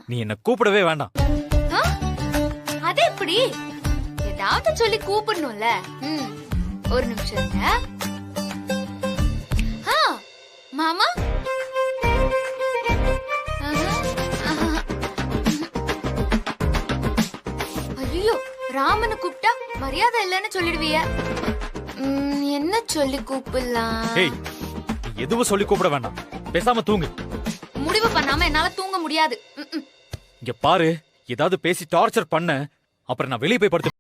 நீ என்ன கூப்பிடவே வேண்டாம். ஆ? அது எப்படி? ஏதாவது சொல்லி கூப்பிடணும்ல. ஒரு நிமிஷம் இருங்க. ஆ, மாமா. ஐயோ, ராமனை கூப்பிட்டா மரியாதை இல்லைன்னு சொல்லிடுவிய. என்ன சொல்லி கூப்பிடலாம்? ஏய், எதுவும் சொல்லி கூப்பிட வேண்டாம். பேசாம தூங்கு. முடிவு பண்ணாம என்னால தூங்க முடியாது. இங்க பாரு, ஏதாவது பேசி டார்ச்சர் பண்ண அப்புறம் நான் வெளியே போய் படுத்து.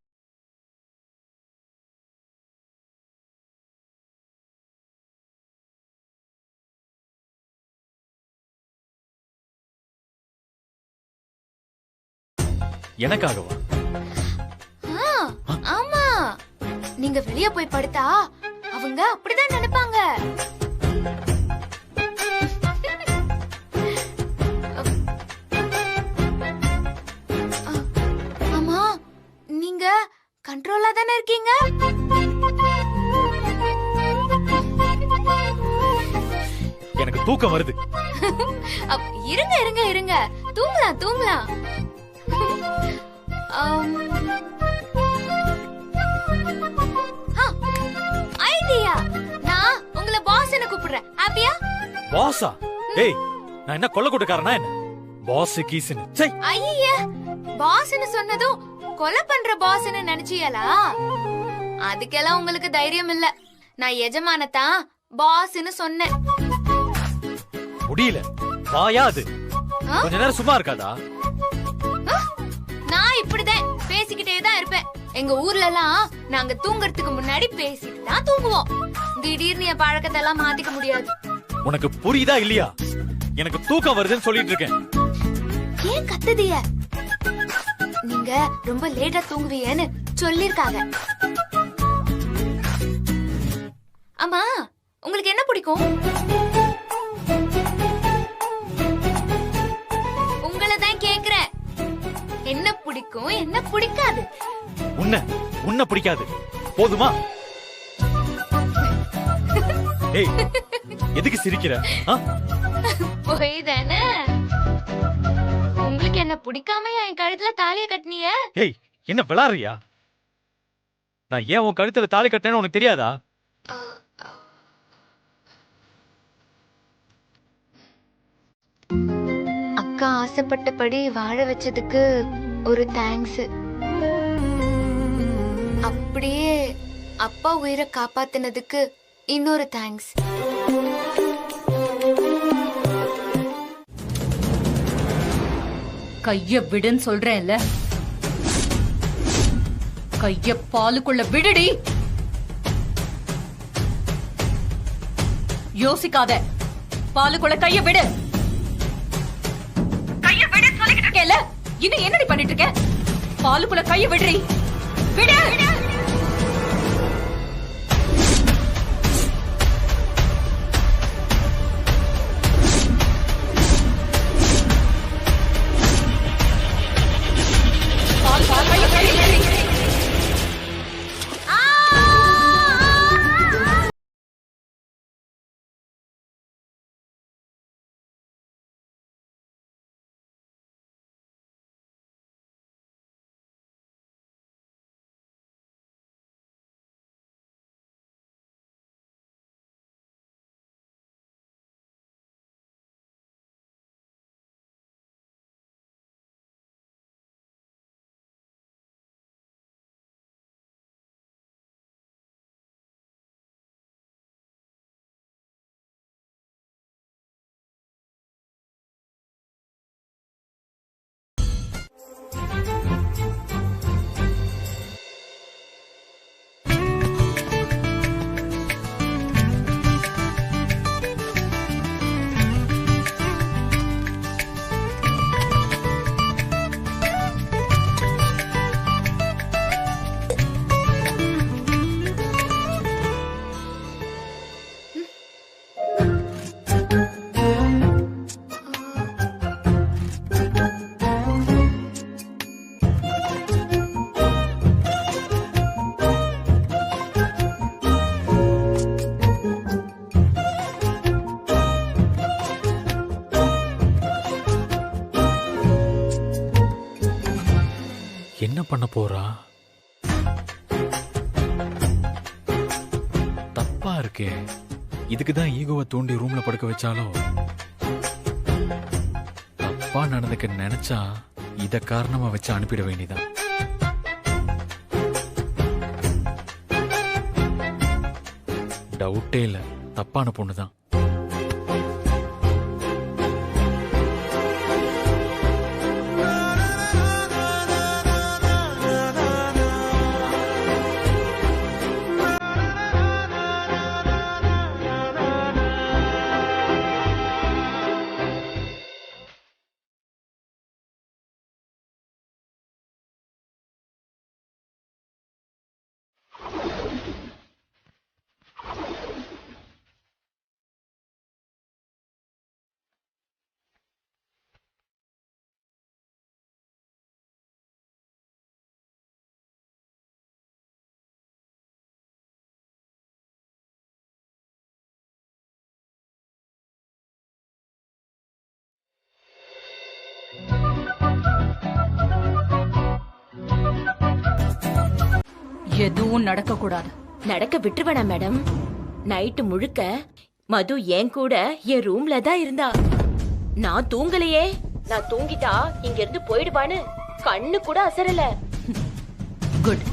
எனக்காகவா? ஆமா, நீங்க வெளிய போய் படுத்தா அவங்க அப்படிதான் நினைப்பாங்க. ஆமா, நீங்க கண்ட்ரோலா தானே இருக்கீங்க? எனக்கு தூக்கம் வருது. இருங்க இருங்க இருங்க, தூங்கலாம் தூங்கலாம். ஐடியா, நான் உங்களை பாஸ்னு கூப்பிடுறேன். ஹாப்பியா? பாஸா? ஏய், நான் என்ன கொல்ல கூட்டக்காரனா என்ன? பாஸ் கீஸ்னு. சை. ஐயா, பாஸ்னு சொன்னதும் கொலை பண்ற பாஸ்னு நினைச்சியலா? அதுக்கெல்லாம் உங்களுக்கு தைரியம் இல்ல. நான் எஜமானத்தான் பாஸ்னு சொன்னேன். முடியல. வாயா அது. கொஞ்ச நேரம் சும்மா இருக்காதா? நான் இப்படிதான் பேசிக்கிட்டே தான் இருப்பேன். எங்க ஊர்ல எல்லாம் நாங்க தூங்கறதுக்கு முன்னாடி பேசிட்டு தான் தூங்குவோம். திடீர்னு என் பழக்கத்தை எல்லாம் மாத்திக்க முடியாது. உனக்கு புரியுதா இல்லையா? எனக்கு தூக்கம் வருதுன்னு சொல்லிட்டு இருக்கேன். ஏன் கத்துதிய? நீங்க ரொம்ப லேட்டா தூங்குவீங்கன்னு சொல்லிருக்காங்க. ஆமா, உங்களுக்கு என்ன பிடிக்கும்? உங்களை தான் கேக்குறேன். என்ன பிடிக்கும், என்ன பிடிக்காது? உன்ன பிடிக்காது. போதுமா? ஏய், எதுக்கு சிரிக்கிற? போய் தானே. உங்களுக்கு என்ன பிடிக்காம என் கழுத்துல தாலிய கட்டினிய? ஏய், என்ன விளாடுறியா? நான் ஏன் உன் கழுத்துல தாலி கட்டினேன்னு உனக்கு தெரியாதா? அக்கா ஆசைப்பட்டபடி வாழ வச்சதுக்கு ஒரு தேங்க்ஸ். அப்படியே அப்பா உயிரை காப்பாத்தினதுக்கு இன்னொரு தேங்க்ஸ். கைய விடுன்னு சொல்றேன்ல. கைய பாலுக்குள்ள விடுடி. யோசிக்காத. பாலுக்குள்ள கைய விடு. கைய விடு சொல்லிக்கிட்டு இருக்கேன்ல. இன்னும் என்னடி பண்ணிட்டு இருக்க? பாலுக்குள்ள கைய விடுறி. விடு. பண்ண போறா? தப்பா இருக்கே. இதுக்குதான் ஈகோவை தூண்டி ரூம்ல படுக்க வச்சாலோ? தப்பா நடந்துக்க நினைச்சா இத காரணமா வச்சு அனுப்பிட வேண்டியதான். டவுட்டே இல்ல, தப்பான பொண்ணுதான். எதுவும் நடக்க கூடாது. நடக்க விட்டுருவேனா மேடம்? நைட்டு முழுக்க மது என் கூட என் ரூம்ல தான் இருந்தா. நான் தூங்கலையே. நான் தூங்கிட்டா இங்க இருந்து போயிடுவான்னு கண்ணு கூட அசரல. குட்.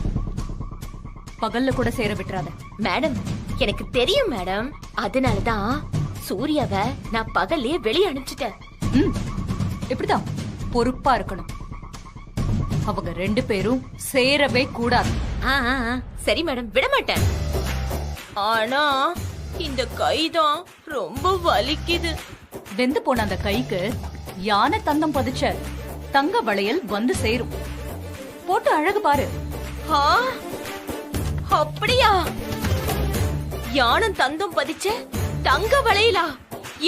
பகல்ல கூட சேர விட்டுறாத. மேடம் எனக்கு தெரியும் மேடம். அதனாலதான் சூர்யாவை நான் பகல்லே வெளியே அனுப்பிச்சிட்டேன். இப்படிதான் பொறுப்பா இருக்கணும். அவங்க 2 பேரும் சேரவே கூடாது. சரி மேடம், விட மாட்டேன். ஆனா இந்த கைதான் ரொம்ப வலிக்குது. வெந்து போன அந்த கைக்கு யானை தந்தம் பதிச்ச தங்க வளையல் வந்து சேரும். போட்டு அழகு பாரு. அப்படியா? யானை தந்தம் பதிச்ச தங்க வளையலா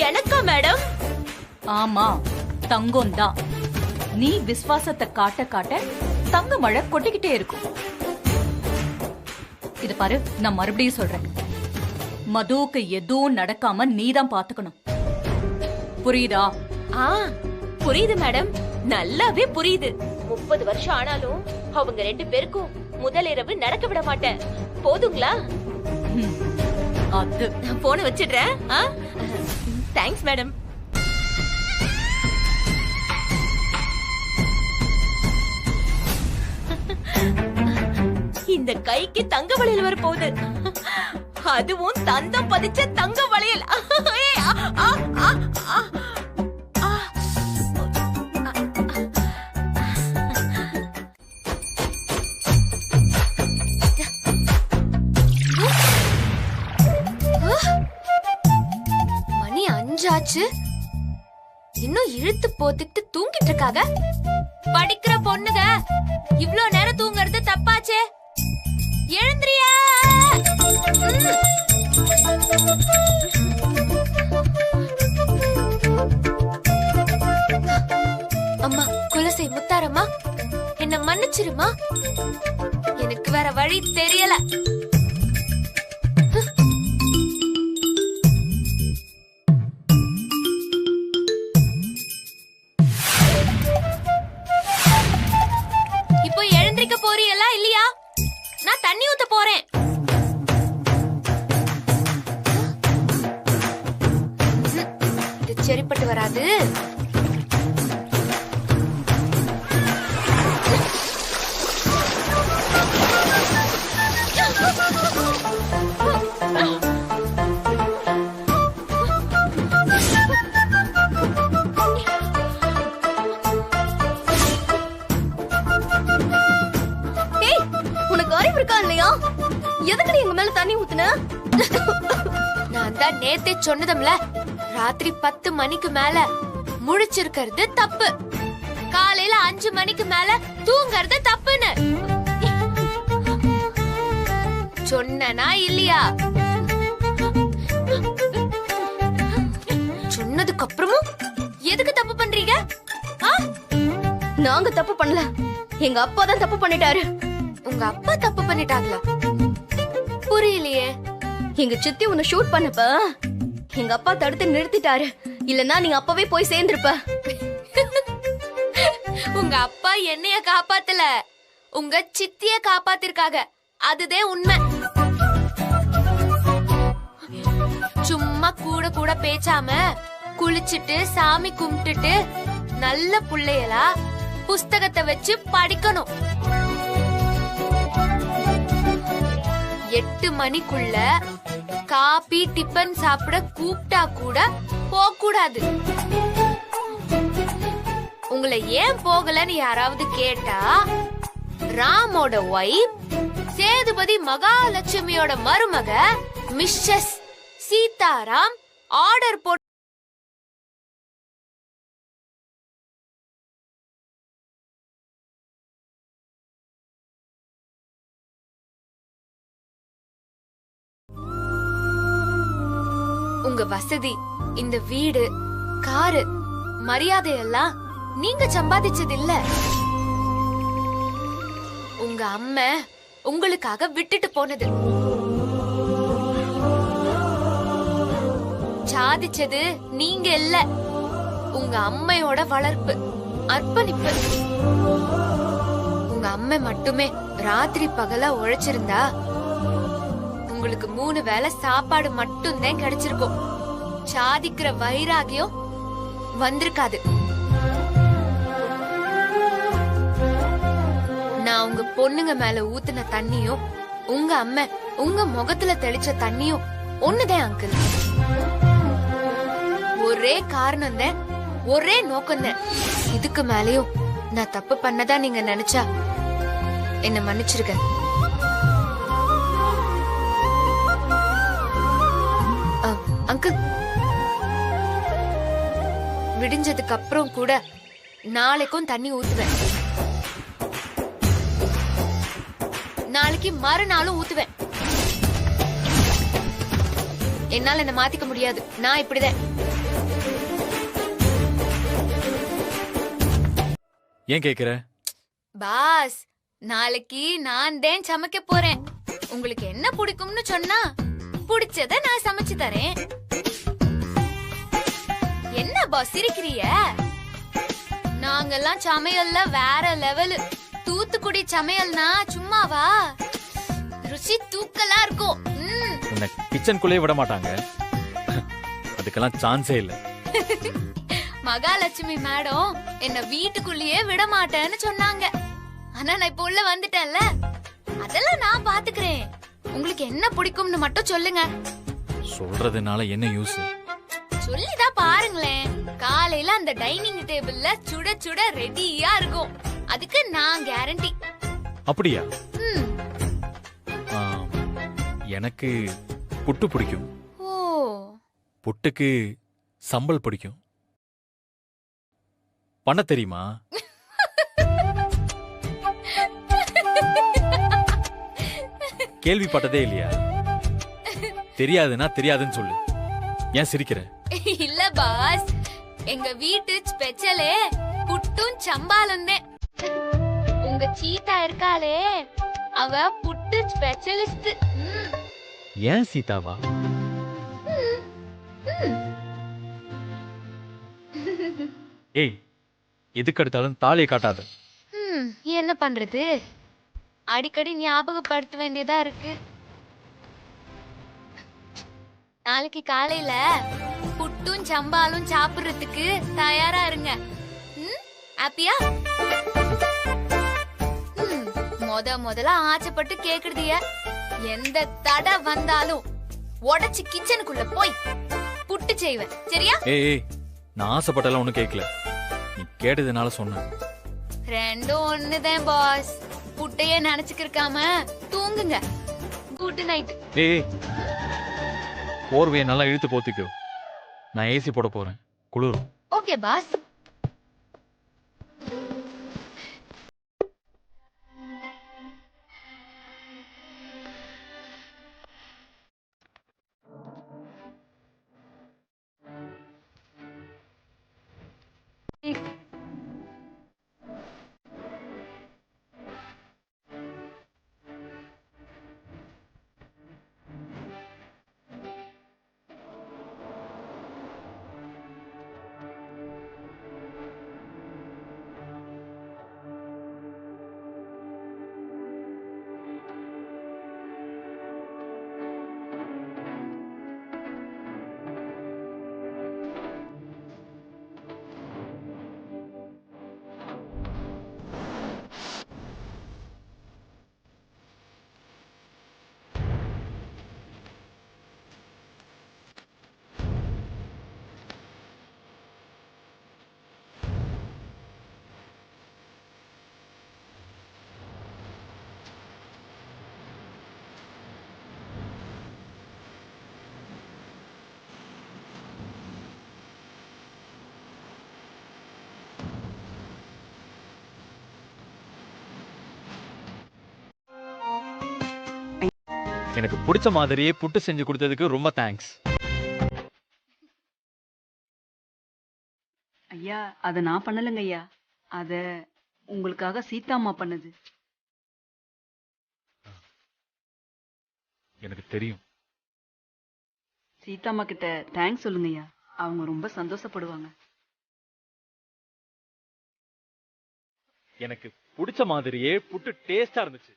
எனக்கா மேடம்? ஆமா, தங்கம் தான். நீ விசுவாசத்தை காட்ட காட்ட தங்க மழை கொட்டிக்கிட்டே இருக்கும். இது பாரு, நான் மறுபடியும் சொல்றேன். மதுவுக்கு எதுவும் நடக்காம நீதான் பாத்துக்கணும். புரியுதா? புரியுது மேடம், நல்லாவே புரியுது. 30 வருஷம் ஆனாலும் அவங்க 2 பேருக்கும் முதல் இரவு நடக்க விட மாட்டேன். போதுங்களா? அது நான் போன வச்சிடுறேன். Thanks madam. இந்த கைக்கு தங்க வளையல் வர போகுது. அதுவும் தந்தம் பதிச்ச தங்க வளையல். மணி 5 ஆச்சு. இன்னும் இழுத்து போத்திட்டு தூங்கிட்டு இருக்காங்க. படிக்கிற பொண்ணுங்க இவ்ளோ நேரம் தூங்குறது தப்பாச்சே. எழுந்திரியா. அம்மா குலசை முத்தாரம்மா, என்ன மன்னிச்சிருமா. எனக்கு வேற வழி தெரியல. இப்போ எழுந்திருக்க போறீங்களா இல்லையா? நான் தண்ணி ஊத்த போறேன். இது சரிப்பட்டு வராது. எதுக்கு எங்க மேல தண்ணி ஊத்துன? நான் தான் நேத்தே சொன்னதும்ல, ராத்திரி 10 மணிக்கு மேல முழிச்சிருக்கிறது தப்பு, காலையில 5 மணிக்கு மேல தூங்கறது தப்புன்னு சொன்னனா இல்லையா? சொன்னதுக்கு அப்புறமும் எதுக்கு தப்பு பண்றீங்க? நாங்க தப்பு பண்ணல, எங்க அப்பா தான் தப்பு பண்ணிட்டாரு. உங்க அப்பா தப்பு பண்ணிட்டாங்களா? புரியலையே. எங்க சித்தி உன்னை ஷூட் பண்ணப்ப எங்க அப்பா தடுத்து நிறுத்திட்டாரு. இல்லன்னா நீங்க அப்பவே போய் சேர்ந்திருப்ப. உங்க அப்பா என்னைய காப்பாத்தல, உங்க சித்திய காப்பாத்திருக்காங்க. அதுதே உண்மை. சும்மா கூட கூட பேசாம குளிச்சிட்டு சாமி கும்பிட்டுட்டு நல்ல புள்ளையலா புஸ்தகத்தை வச்சு படிக்கணும். 8 மணிக்குள்ள காபி டிபன் சாப்பிட கூப்பிட்டா கூட போக கூடாது. உங்களை ஏன் போகலன்னு யாராவது கேட்டா ராமோட ஒய்ஃப் சேதுபதி மகாலட்சுமியோட மருமக மிஸ்ஸஸ் சீதாராம் ஆர்டர் போட்டு உங்க வசதி, இந்த வீடு, காரு, மரியாதை எல்லாம் நீங்க சம்பாதிச்சது இல்ல. உங்க அம்மா உங்களுக்காக விட்டுட்டு போனது. சாதிச்சது நீங்க இல்ல, உங்க அம்மையோட வளர்ப்பு, அர்ப்பணிப்பு. உங்க அம்மா மட்டுமே ராத்திரி பகலா உழைச்சிருந்தா உங்களுக்கு 3 வேளை சாப்பாடு மட்டும்தான் கிடைச்சிருக்கும். சாதிக்கிற வைராகியம் வந்திருக்காது. நான் உங்க பொண்ணுங்க மேல ஊத்துன தண்ணியும் உங்க அம்மா உங்க முகத்துல தெளிச்ச தண்ணியும் ஒண்ணுதான் அங்கிள். ஒரே காரணம் தான், ஒரே நோக்கம் தான். இதுக்கு மேலயும் நான் தப்பு பண்ணதா நீங்க நினைச்சா என்ன மன்னிச்சிருக்க. அங்கிள், விடிஞ்சதுக்கு அப்புறம் கூட நாளைக்கும் தண்ணி ஊத்துவேன். நாளைக்கு மறுநாளும் ஊத்துவேன். என்னால என்ன மாத்திக்க முடியாது. நான் இப்படிதான். ஏன் கேக்குற? பாஸ், நாளைக்கு நான் தான் சமைக்க போறேன். உங்களுக்கு என்ன பிடிக்கும்னு சொன்னா பிடிச்சத நான் சமைச்சு தரேன். என்ன பாஸ் சிரிக்கிறிய? நாங்கெல்லாம் சமையல்ல வேற லெவல். தூத்துக்குடி சமையல்னா சும்மாவா? ருசி தூக்கலா இருக்கும். உன்னை கிச்சனுக்குள்ளே விட மாட்டாங்க. அதுக்கெல்லாம் சான்ஸே இல்ல. மகாலட்சுமி மேடம் என்ன வீட்டுக்குள்ளேயே விட மாட்டேன்னு சொன்னாங்க. ஆனா நான் இப்ப உள்ள வந்துட்டேன்ல, அதெல்லாம் நான் பாத்துக்கிறேன். உங்களுக்கு என்ன பிடிக்கும்னு மட்டும் சொல்லுங்க. சொல்றதுனால என்ன யூஸ்? சொல்லிதான் பாருங்களேன். காலையில அந்த டைனிங் டேபிள்ல சுட சுட ரெடியா இருக்கும். அதுக்கு நான் கேரண்டி. அப்படியா? எனக்கு புட்டு பிடிக்கும். ஓ, புட்டுக்கு சம்பல் பிடிக்கும். பண்ண தெரியுமா? கேள்விப்பட்டதே இல்லையா? தெரியாதுன்னா தெரியாதுன்னு சொல்லு. ஏன் சிரிக்கிற? இல்ல பாஸ், எங்க வீட்டு ஸ்பெஷலே புட்டும் சம்பாலும். உங்க சீதா இருக்காளே, அவ புட்டு ஸ்பெஷலிஸ்ட். ஏன் சீதாவா? ஏய், எதுக்கு எடுத்தாலும் தாலியை காட்டாத. என்ன பண்றது, அடிக்கடி ஞாபகப்படுத்த வேண்டியதா இருக்கு. நாளைக்கு காலையில புட்டும் சம்பாலும் சாப்பிடுறதுக்கு தயாரா இருங்க. ஹாப்பியா? முதல்ல ஆச்சப்பட்டு கேக்குறதிய. எந்த தடை வந்தாலும் உடைச்சு கிச்சனுக்குள்ள போய் புட்டு செய்வேன். சரியா? ஏய், நான் ஆசைப்பட்டெல்லாம் ஒண்ணும் கேட்கல. நீ கேட்டதுனால சொன்னேன். ரெண்டும் ஒண்ணுதான் பாஸ். புட்டையே நினைச்சுக்கிருக்காம தூங்குங்க. Good night. ஏய், போர்வையை நல்லா இழுத்து போத்திக்கோ. நான் ஏசி போட போறேன், குளிரும். Okay boss. எனக்கு பிடிச்ச மாதிரியே புட்டு செஞ்சு கொடுத்ததுக்கு ரொம்ப தேங்க்ஸ். ஐயா அத நான் பண்ணலங்க ஐயா. அத உங்களுக்காக சீதாம்மா பண்ணது. எனக்கு தெரியும். சீதாம்மா கிட்ட தேங்க்ஸ் சொல்லுங்க ஐயா. அவங்க ரொம்ப சந்தோஷப்படுவாங்க. எனக்கு பிடிச்ச மாதிரியே புட்டு டேஸ்டா இருந்துச்சு.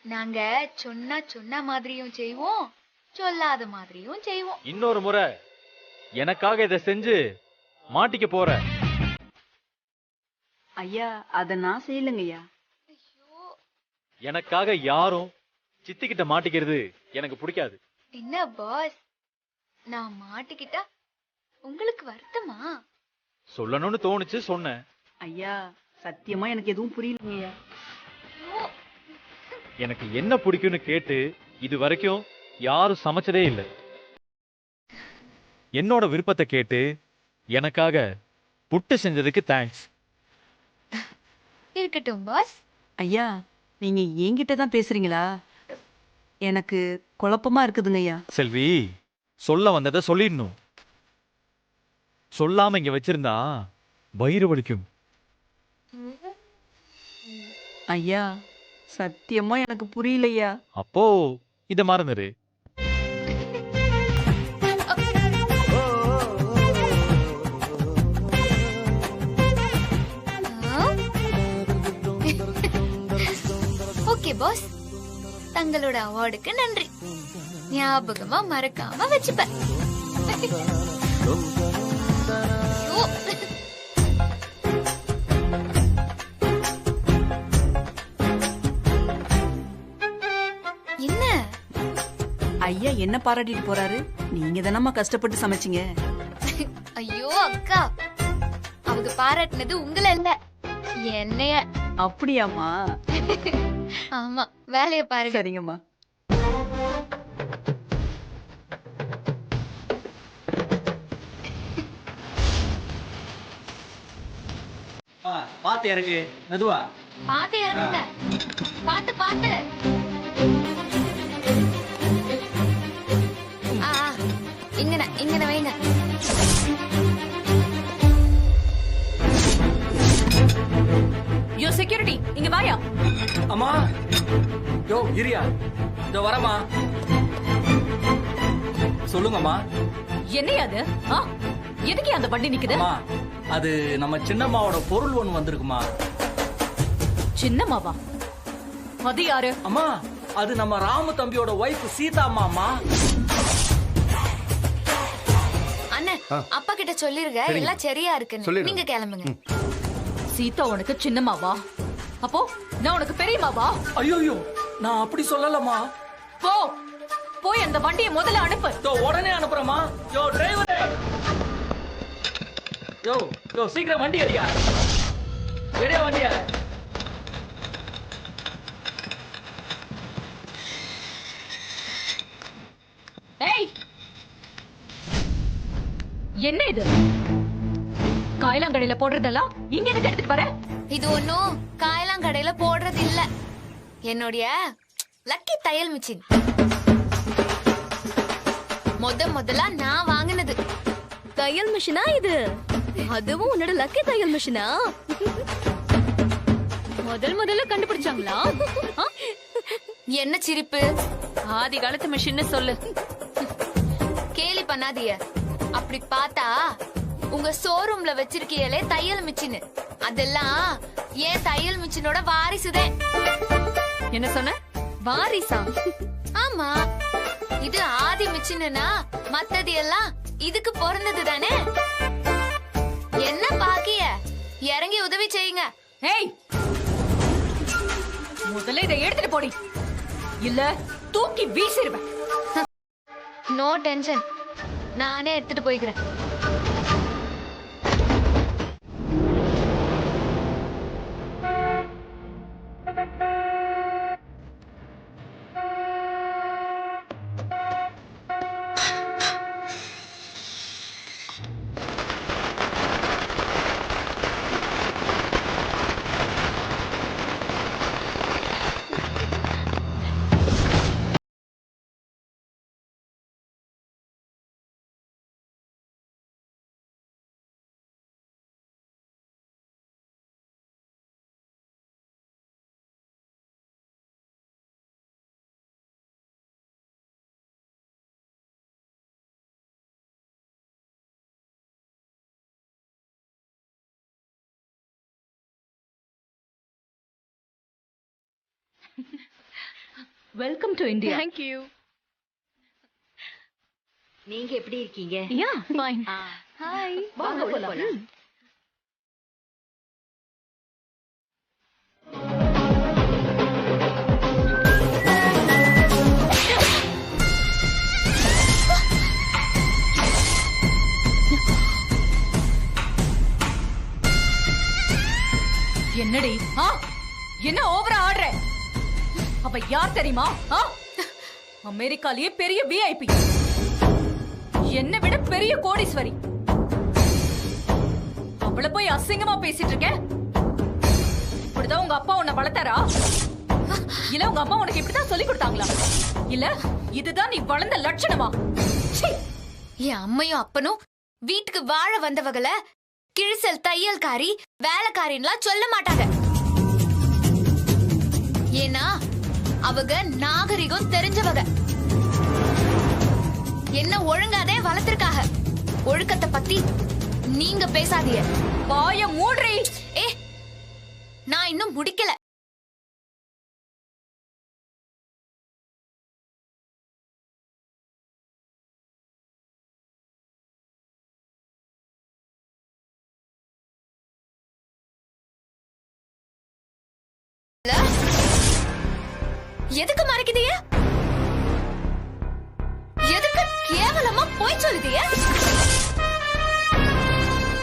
நாங்க சொன்ன மாதிரியும் செய்வோம், சொல்லாத மாதிரியும் செய்வோம். இன்னொரு முறை எனக்காக இதை செஞ்சு மாட்டிக்க போற. ஐயா அத நான் செய்யலங்க ஐயா. எனக்காக யாரும் சித்திக்கிட்ட மாட்டிக்கிறது எனக்கு பிடிக்காது. என்ன பாஸ், நான் மாட்டிக்கிட்டா உங்களுக்கு வருத்தமா? சொல்லணும்னு தோணுச்சு சொன்னேன். ஐயா சத்தியமா எனக்கு எதுவும் புரியலங்க ஐயா. எனக்கு என்ன பிடிக்கும்னு கேட்டு இது வரைக்கும் யாரும் சமைச்சதே இல்லை. என்னோட விருப்பத்தை கேட்டு எனக்காக புட்டு செஞ்சதுக்கு தேங்க்ஸ். இருக்கட்டும் பாஸ். ஐயா நீங்க என்கிட்ட தான் பேசுறீங்களா? எனக்கு குழப்பமா இருக்குதுங்க ஐயா. செல்வி, சொல்ல வந்ததை சொல்லிடணும். சொல்லாம இங்க வச்சிருந்தா வயிறு வலிக்கும். ஐயா சத்தியமா எனக்கு புரியலையா. அப்போ இத மறந்துரு. ஓகே பாஸ், தங்களோட அவார்டுக்கு நன்றி. ஞாபகமா மறக்காம வச்சுப்பேன். ஐயோ. என்ன ஐயா என்ன பாராட்டிட்டு போறாரு? நீங்க தானம்மா கஷ்டப்பட்டு சமைச்சீங்க. ஐயோ அக்கா, அவங்க பாராட்டினது உங்களை இல்ல, என்னைய. அப்படியாம்மா? ஆமா, வேலைய பாருங்க. சரிங்கம்மா. பாத்து இறங்கு மெதுவா. பாத்து இறங்குங்க. பாத்து பாத்து. இங்கன வைங்க. யோ செக்யூரிட்டி, இங்க வாயா. அம்மா யோ இரியா, இதோ வரமா. சொல்லுங்கம்மா. என்னையா அது? எதுக்கு அந்த வண்டி நிக்குது? அம்மா அது நம்ம சின்னம்மாவோட பொருள் ஒண்ணு வந்திருக்குமா. சின்னம்மாவா? அது யாரு? அம்மா அது நம்ம ராமு தம்பியோட ஒய்ஃப் சீதாம்மா. அண்ணன், அப்பா கிட்ட சொல்லிருங்க, எல்லாம் சரியா இருக்குன்னு. நீங்க கிளம்புங்க. சீதா உனக்கு சின்னம்மாவா? அப்போ நான் உனக்கு பெரியம்மாவா? ஐயோ நான் அப்படி சொல்லலம்மா. போ, போய் அந்த வண்டியை முதல்ல அனுப்பு. இதோ உடனே அனுப்புறமா. யோ டிரைவர், யோ யோ சீக்கிரம் வண்டி அடியா. எடியா வண்டியா. ஏய், என்ன இது? காயலாங்கடையில போடுறதெல்லாம் இங்க எதுக்கு எடுத்துட்டு வர? இது ஒண்ணும் காயலாங்கடையில போடுறது இல்ல, என்னுடைய லக்கி தையல் மிஷின். முதல்ல நான் வாங்கினது. தையல் மிஷினா இது? அதுவும் உன்னோட லக்கி தையல் மிஷினா? முதல்ல கண்டுபிடிச்சாங்களா? என்ன சிரிப்பு? ஆதி காலத்து மிஷின்னு சொல்லு. கேலி பண்ணாதீய. அப்படி பார்த்தா உங்க ஷோரூம்ல வச்சிருக்கீங்களே தையல் மிஷின், அதெல்லாம் ஏன் தையல் மிஷினோட வாரிசுதான். என்ன சொன்ன? வாரிசா? ஆமா, இது ஆதி மிஷினா மத்தது எல்லாம் இதுக்கு பிறந்தது தானே. என்ன பாக்கிய, இறங்கி உதவி செய்யுங்க. ஏய், முதல்ல இதை எடுத்துட்டு போடி, இல்ல தூக்கி வீசிடுவேன். நோ டென்ஷன், நானே எடுத்துட்டு போய்க்கிறேன். Welcome to India. Thank you. நீங்க எப்படி இருக்கீங்க? Yeah fine. ஹாய். வாங்க போலாம். என்னடி என்ன ஓவரா ஆடுற? அவ யார் தெரியுமா? அமெரிக்காலயே பெரிய விஐபி, என்னை விட பெரிய கோடீஸ்வரி. அவளை போய் அசிங்கமா பேசிட்டு இருக்க? இப்படிதான் உங்க அப்பா உன்னை வளர்த்தாரா? இல்ல உங்க அம்மா உனக்கு இப்படிதான் சொல்லி கொடுத்தாங்களா? இல்ல இதுதான் நீ வளர்ந்த லட்சணமா? ச்சீ! என் அம்மையும் அப்பனும் வீட்டுக்கு வாழ வந்தவங்கள கிழிசல், தையல்காரி, வேலைக்காரின்லாம் சொல்ல மாட்டாங்க. ஏன்னா அவங்க நாகரிகம் தெரிஞ்சவங்க. என்ன ஒழுங்காதே வளர்த்திருக்காக. ஒழுக்கத்தை பத்தி நீங்க பேசாதீங்க. வாய மூடுறி. நான் இன்னும் முடிக்கல. எதுக்கு மறைக்குதீங்க? எதுக்கு கேவலமா போய் சொல்லுதீங்க?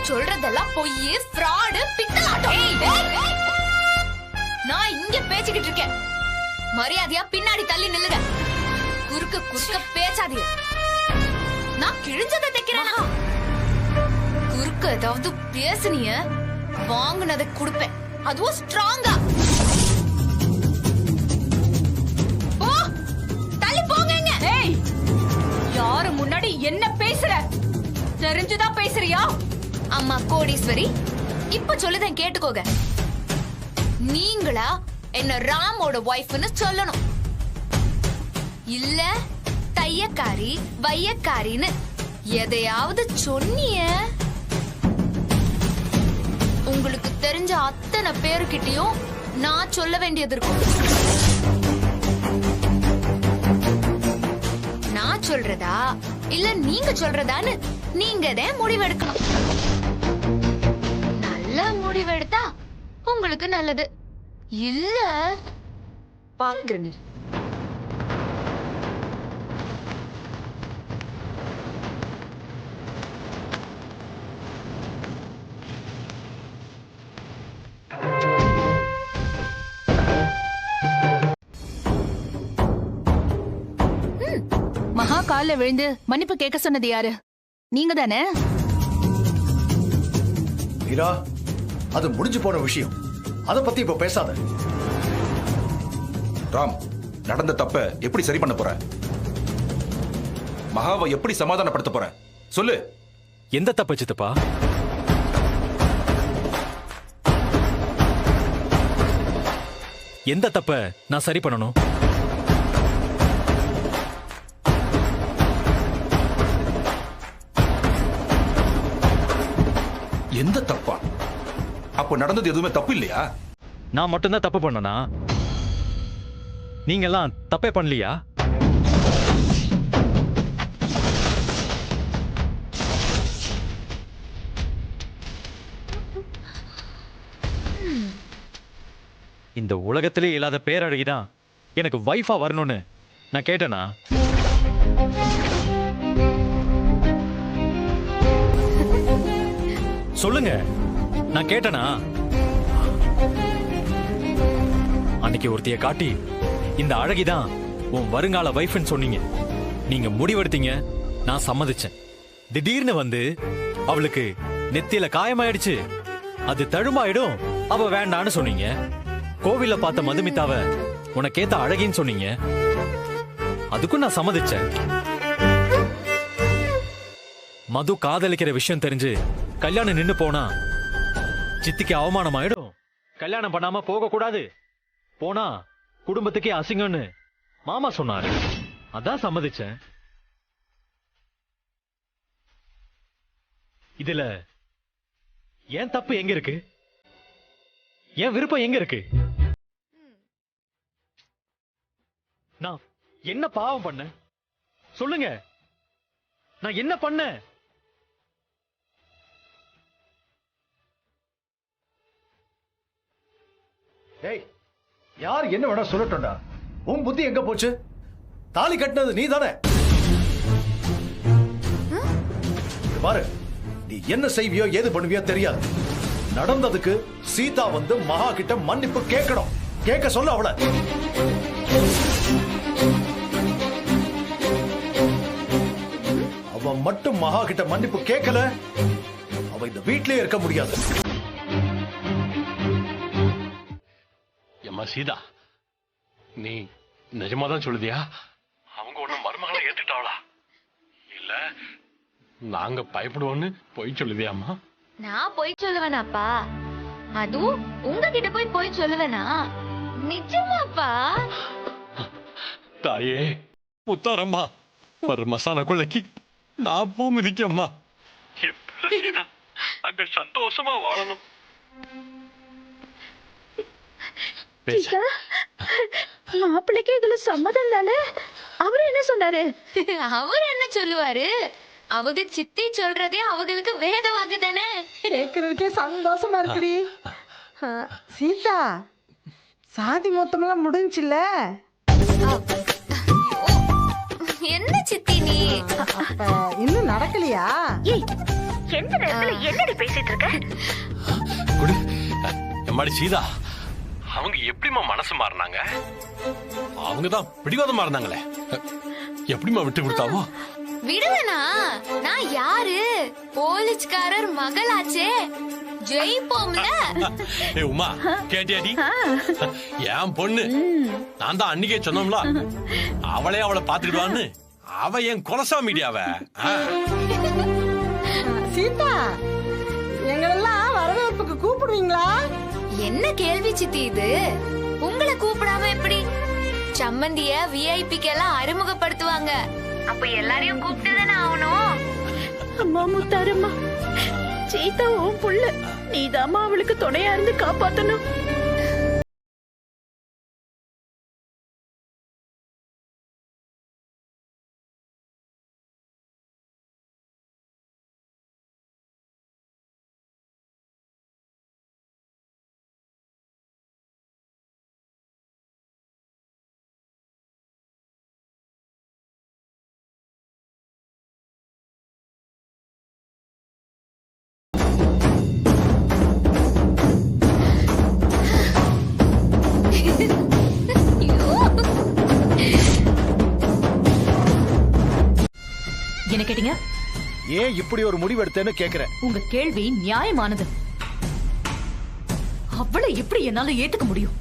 சொல்றதெல்லாம் பொய், ஃப்ராடு, பித்தலாட்டம். நான் இங்க பேசிக்கிட்டு இருக்கேன். மரியாதையா பின்னாடி தள்ளி நில்லுங்க. குறுக்க குறுக்க பேசாதீங்க. நான் கிழிஞ்சதை தைக்கிறேனா? குறுக்க ஏதாவது பேசுனீங்க, வாங்குனதை கொடுப்பேன். அதுவும் ஸ்ட்ராங்கா. யாரு முன்னாடி என்ன பேசுற? தெரிஞ்சுதான் பேசுறியா? அம்மா கோடீஸ்வரி, இப்ப சொல்லுதேன் கேட்டுக்கோங்க. நீங்களா என்ன ராமோட வைஃப்னு சொல்லணும். இல்ல தையக்காரி, வையக்காரின்னு எதையாவது சொன்னிய, உங்களுக்கு தெரிஞ்ச அத்தனை பேருக்கிட்டையும் நான் சொல்ல வேண்டியது இருக்கும். நான் சொல்றதா இல்ல நீங்க சொல்றதான்னு நீங்க தான் முடிவெடுக்கணும். நல்ல முடிவெடுத்தா உங்களுக்கு நல்லது. இல்ல பாருங்க. மகா கால்ல விழுந்து மன்னிப்பு கேட்க சொன்னது யாரு? நீங்க தானே? மீரா, அது முடிஞ்சு போன விஷயம். அத பத்தி இப்ப பேசாத. ராம், நடந்த தப்ப எப்படி சரி பண்ண போற? மகாவை எப்படி சமாதானப்படுத்த போற? சொல்லு. எந்த தப்பு சித்தப்பா? எந்த தப்ப நான் சரி பண்ணணும்? எந்த தப்பா? அப்போ நடந்தது எதுவுமே தப்பு இல்லையா? நான் மட்டும்தான் தப்பு பண்ணனா? நீங்க எல்லாம் தப்பே பண்ணலையா? இந்த உலகத்திலே இல்லாத பேரழகிதான் எனக்கு வைஃபா வரணும்னு நான் கேட்டேனா? சொல்லுங்க, நான் கேட்டேனா? அன்னைக்கு ஒருத்திய காட்டி இந்த அழகிதான் உன் வருங்கால வைஃப்னு சொன்னீங்க. நீங்க முடிவெடுத்தீங்க, நான் சம்மதிச்சேன். திடீர்னு வந்து அவளுக்கு நெத்தியில காயமாயிடுச்சு, அது தழும்பாயிடும், அவ வேண்டான்னு சொன்னீங்க. கோவில்ல பார்த்த மதுமிதாவ உனக்கேத்த அழகின்னு சொன்னீங்க, அதுக்கும் நான் சம்மதிச்சேன். மது காதலிக்கிற விஷயம் தெரிஞ்சு கல்யாணம் நின்னு போனா சித்திக்கு அவமானம் ஆயிடும், கல்யாணம் பண்ணாம போக கூடாது, போனா குடும்பத்துக்கே அசிங்கம்னு மாமா சொன்னாரு. அதான் சம்மதிச்சேன். இதுல என் தப்பு எங்க இருக்கு? என் விருப்பம் எங்க இருக்கு? நான் என்ன பாவம் பண்ண சொல்லுங்க, நான் என்ன பண்ணேன்? டேய், யார் என்ன வேணா சொல்லட்டும்டா. உன் புத்தி எங்க போச்சு? தாலி கட்டினது நீ தானே. பாரு, நீ என்ன செய்வியோ ஏது பண்ணுவியோ தெரியாது. நடந்ததுக்கு சீதா வந்து மகா கிட்ட மன்னிப்பு கேட்கணும். கேட்க சொல்ல அவள. அவ மட்டும் மகா கிட்ட மன்னிப்பு கேட்கல, அவ இந்த வீட்லயே இருக்க முடியாது. அம்மா சீதா, நீ நிஜமாதான் சொல்லுதியா? அவங்க ஒண்ணு மருமகளை ஏத்துட்டாளா? இல்ல நாங்க பயப்படுவோன்னு பொய் சொல்லுதியாமா? நான் போய் சொல்லுவேனாப்பா? அதுவும் உங்ககிட்ட போய் சொல்லுவேனா? நிஜமாப்பா? தாயே முத்தாரம்மா, ஒரு மசாலா கொள்ளைக்கு நான் போ மிதிக்கம்மா. அங்க சந்தோஷமா வாழணும். மாப்பிள்ளைக்கு இதுல சம்மதம் தானே? அவரு என்ன சொன்னாரு? அவர் என்ன சொல்லுவாரு? அவங்க சித்தி சொல்றதே அவங்களுக்கு வேதவாக்கு தானே. கேட்கறதுக்கே சந்தோஷமா இருக்குடி. சீதா, சாதி மொத்தமெல்லாம் முடிஞ்சுல? என்ன சித்தி நீ? இன்னும் நடக்கலையா? எந்த நேரத்துல என்னடி பேசிட்டு இருக்க? குடு எம்மாடி சீதா, அவங்க எப்படிமா மனசு மாறினாங்க? அவங்கதான் பிடிவாதமா இருந்தாங்களே, எப்படிமா விட்டு கொடுத்தாவோ? விடுவேனா? நான் யாரு? போலீஸ்காரர் மகளாச்சே, ஜெயிப்போம்ல. ஏ உமா, கேட்டியாடி? என் பொண்ணு நான் தான் அன்னைக்கே சொன்னோம்ல, அவளே அவளை பாத்துக்கிடுவான்னு. அவ என் குலசாமிடியாவ. சீதா, எங்களெல்லாம் வரவேற்புக்கு கூப்பிடுவீங்களா? என்ன கேள்வி சித்தி இது? உங்களை கூப்பிடாம எப்படி? சம்மந்திய விஐபிக்கு எல்லாம் அறிமுகப்படுத்துவாங்க. அப்ப எல்லாரையும் கூப்பிட்டு தானே ஆகணும். அம்மா முத்தாரம்மா, சீதா உன் புள்ள, நீதாம்மா அவளுக்கு துணையா இருந்து காப்பாத்தணும். என்ன கேட்டீங்க? ஏன் இப்படி ஒரு முடிவு எடுத்தேன்னு கேக்குறேன். உங்க கேள்வி நியாயமானது. அவளை எப்படி என்னால ஏத்துக்க முடியும்?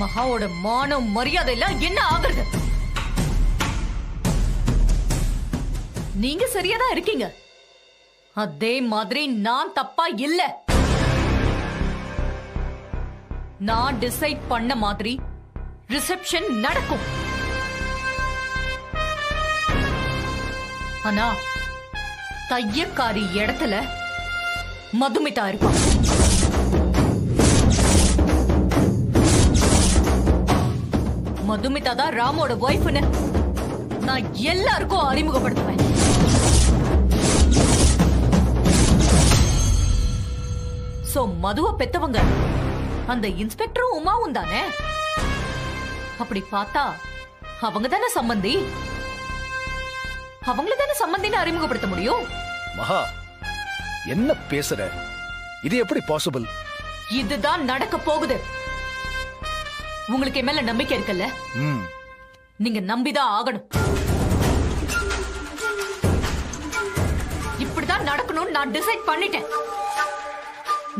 மகாவோட மானம் மரியாதை எல்லாம் என்ன ஆகுறது? நீங்க சரியாதான் இருக்கீங்க, அதே மாதிரி நான் தப்பா இல்ல. நான் டிசைட் பண்ண மாதிரி ரிசப்ஷன் நடக்கும். ஆனா தையக்காரி இடத்துல மதுமிதா இருப்பான். மதுமிதா தான் ராமோட வைஃப்னு நான் எல்லாருக்கும் அறிமுகப்படுத்துவேன். சோ மதுவை பெத்தவங்க அந்த இன்ஸ்பெக்டரும் உமாவும் தானே. அப்படி பார்த்தா அவங்க தானே சம்பந்தி. அவங்கள தானே சம்பந்தின்னு அறிமுகப்படுத்த முடியும். மகா, என்ன பேசுற? இது எப்படி பாசிபிள்? இதுதான் நடக்க போகுது. உங்களுக்கு என் மேல நம்பிக்கை இருக்குல்ல? நீங்க நம்பிதான் ஆகணும். இப்படிதான் நடக்கணும்னு நான் டிசைட் பண்ணிட்டேன்.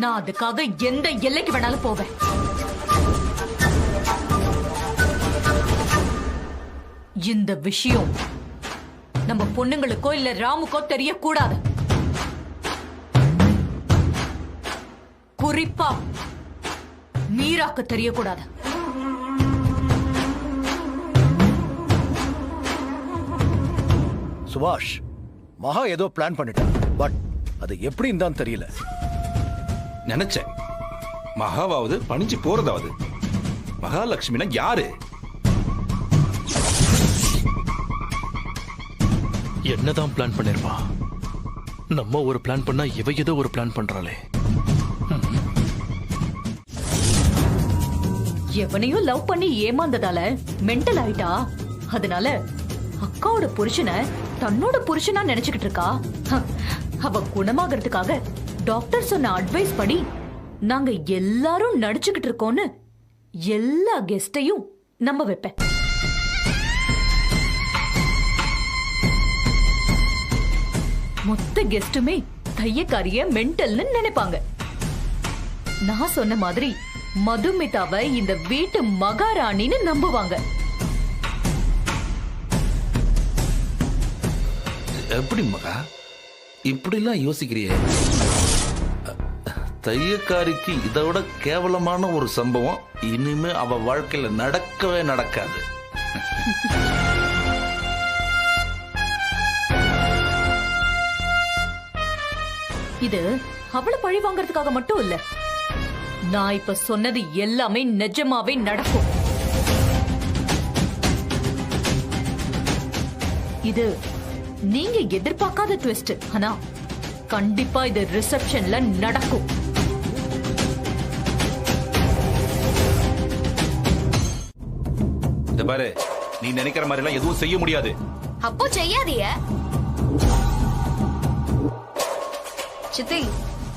நான் அதுக்காக எந்த எல்லைக்கு வேணாலும் போவேன். இந்த விஷயம் நம்ம பொண்ணுங்களுக்கோ இல்ல ராமுக்கோ தெரியக்கூடாது. குறிப்பா மீராக்கு தெரியக்கூடாது. சுபாஷ், மகா ஏதோ பிளான் பண்ணிட்டா. பட் அது எப்படின்னு தான் தெரியல. நினைச்சேன், மகாவாவது பணிஞ்சு போறதாவது. மகாலட்சுமினா யாரு? என்னதான் பிளான் பண்ணிருப்பா? நம்ம ஒரு பிளான் பண்ணா இவ ஏதோ ஒரு பிளான் பண்றாளே. எவனையும் லவ் பண்ணி ஏமாந்ததால மென்டல் ஆயிட்டா. அதனால அக்காவோட புருஷனை தன்னோட புருஷனா நினைச்சுக்கிட்டு இருக்கா. அவ குணமாகறதுக்காக டாக்டர் சொன்ன அட்வைஸ் படி நாங்க எல்லாரும் நடிச்சுக்கிட்டு இருக்கோம்னு எல்லா கெஸ்டையும் நம்ப வைப்பேன். மொத்த கெஸ்டுமே தையக்காரிய மென்டல்னு நினைப்பாங்க. நான் சொன்ன மாதிரி மதுமிதாவை இந்த வீட்டு மகாராணின்னு நம்புவாங்க. எப்படி மகா இப்படிலாம் யோசிக்கிறியே? தையக்காரிக்கு இதை விட கேவலமான ஒரு சம்பவம் இனிமே அவ வாழ்க்கையில நடக்கவே நடக்காது. இது அவளை பழி வாங்கறதுக்காக மட்டும் இல்ல. நான் இப்ப சொன்னது எல்லாமே நிஜமாவே நடக்கும். இது நீங்க எதிர்பார்க்காத ட்விஸ்ட். ஆனா கண்டிப்பா இது ரிசப்ஷன்ல நடக்கும். இந்த பாரு, நீ நினைக்கிற மாதிரி எல்லாம் எதுவும் செய்ய முடியாது. அப்போ செய்யாதீய. சித்தி,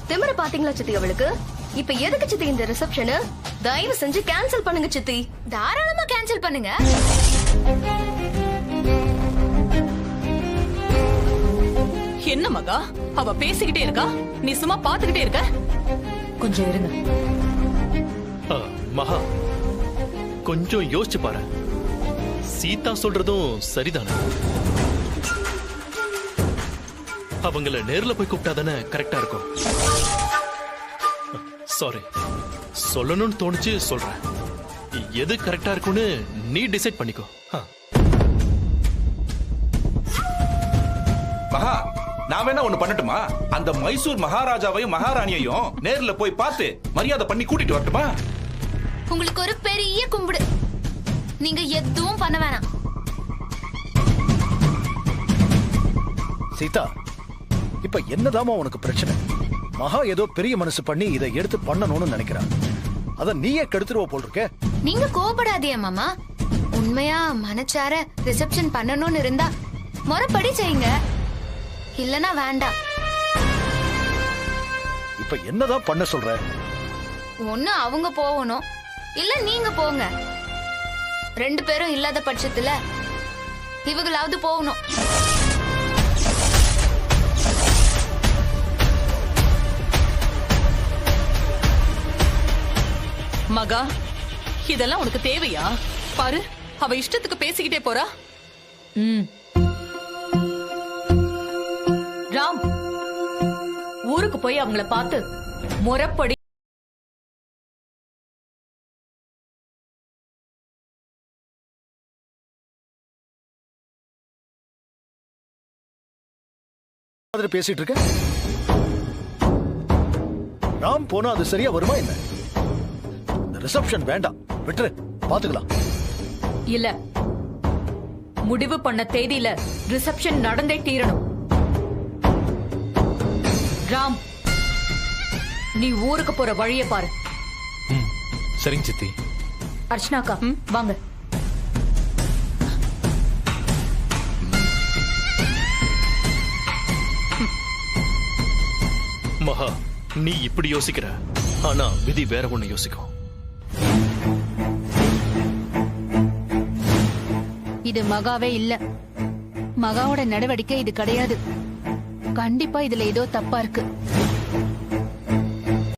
திமிர பாத்தீங்களா சித்தி அவளுக்கு? இப்ப எதுக்கு சித்தி இந்த ரிசப்ஷன்? தயவு செஞ்சு கேன்சல் பண்ணுங்க சித்தி. தாராளமா கேன்சல் பண்ணுங்க. என்ன மகா, அவ பேசிக்கிட்டே இருக்கா, நீ சும்மா பாத்துக்கிட்டே இருக்க? கொஞ்சம் இருங்க. மகா, கொஞ்சம் யோசிச்சு பாரு. சீதா சொல்றதும் சரிதானே? அவங்கள நேர்ல போய் கூப்பிட்டாதானே கரெக்டா இருக்கும். சாரி, சொல்லணும்னு தோணுச்சு சொல்றேன். எது கரெக்டா இருக்கும்னு நீ டிசைட் பண்ணிக்கோ. மகா, நான் வேணா ஒண்ணு பண்ணட்டுமா? அந்த மைசூர் மகாராஜாவையும் மகாராணியையும் நேர்ல போய் பார்த்து மரியாதை பண்ணி கூட்டிட்டு வரட்டுமா? உங்களுக்கு ஒரு பெரிய கும்பிடு. நீங்க எதுவும் பண்ண வேணாம். சீதா, இப்ப என்னதாமா உனக்கு பிரச்சனை? மகா ஏதோ பெரிய மனசு பண்ணி இதை எடுத்து பண்ணணும்னு நினைக்கிறான். அத நீயே கெடுத்துருவ போல் இருக்க. நீங்க கோபப்படாதீங்க மாமா. உண்மையா மனச்சார ரிசப்ஷன் பண்ணணும்னு இருந்தா முறைப்படி செய்யுங்க, இல்லனா வேண்டாம். இப்ப என்னதான் பண்ண சொல்ற? ஒண்ணு அவங்க போகணும், இல்ல நீங்க போங்க. ரெண்டு பேரும் இல்லாத பட்சத்துல இவங்களாவது போகணும். மகா, இதெல்லாம் உனக்கு தேவையா? பாரு, அவ இஷ்டத்துக்கு பேசிக்கிட்டே போறா. ராம், ஊருக்கு போய் அவங்கள பார்த்து முறைப்படி பேசிட்டு இருக்க. ராம் போனா அது சரியா வருமா என்ன? ரிசப்ஷன் வேண்டாம், விட்டுரு, பாத்துக்கலாம். இல்ல, முடிவு பண்ண தேதியில ரிசப்ஷன் நடந்தே தீரணும். ராம், நீ ஊருக்கு போற வழிய பாரு. சரிங்க சித்தி. அர்ச்சனாக்கா, வாங்க. மகா, நீ இப்படி யோசிக்கிற, ஆனா விதி வேற ஒண்ணு யோசிக்கும். இது மகாவே இல்ல. மகாவோட நடவடிக்கை இது கிடையாது. கண்டிப்பா இதுல ஏதோ தப்பா இருக்கு.